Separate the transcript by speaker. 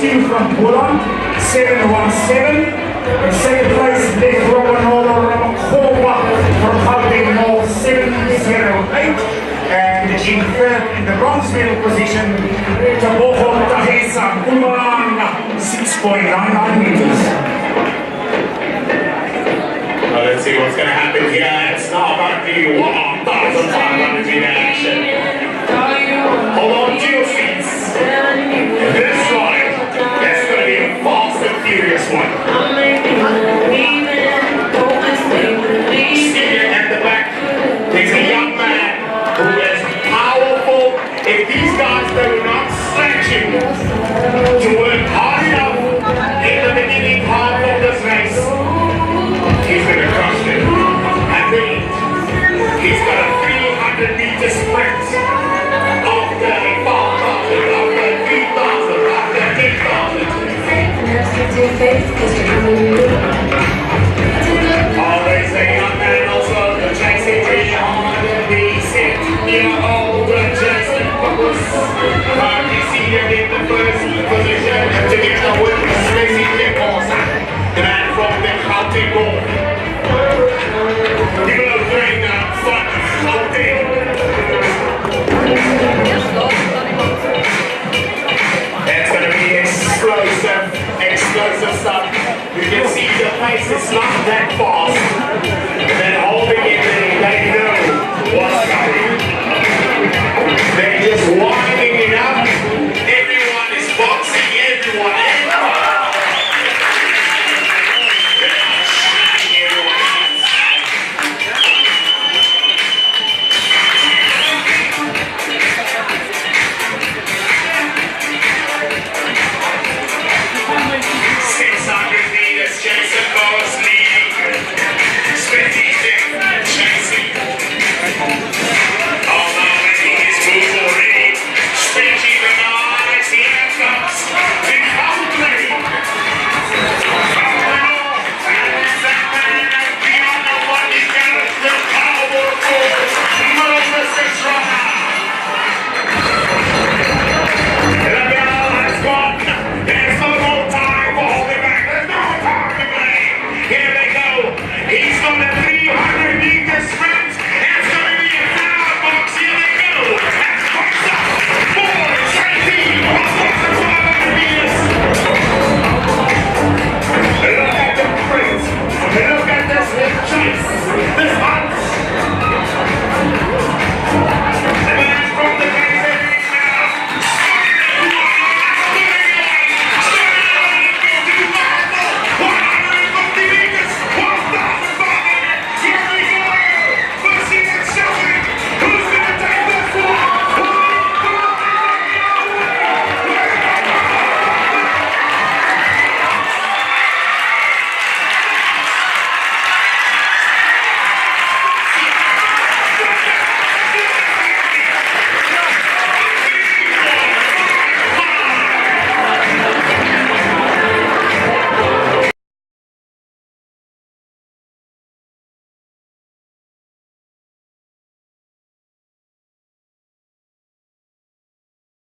Speaker 1: Team from Poland, 717. In second place, Nick Romanolo Ramakova from Haldane North, 708. And in third, in the bronze medal position, Taboho Tahesa Umaranga, 6.99 meters.
Speaker 2: Well, let's see what's going to happen here. It's now about the 1,500 meter action. Hold on to your seats. This ride, that's going to be a fast and furious one. Sitting at the back, there's a young man who is powerful. If these guys do not stretch him to work hard enough in the beginning half of this race, he's going to crush them. And then he's got a 300-meter sprint after a 4,000, after 3,000, after 10,000. Oh, there's a young man also, the chasing 300-year-old Jason Books. Currently seated in the first position together with Stacey Nichols.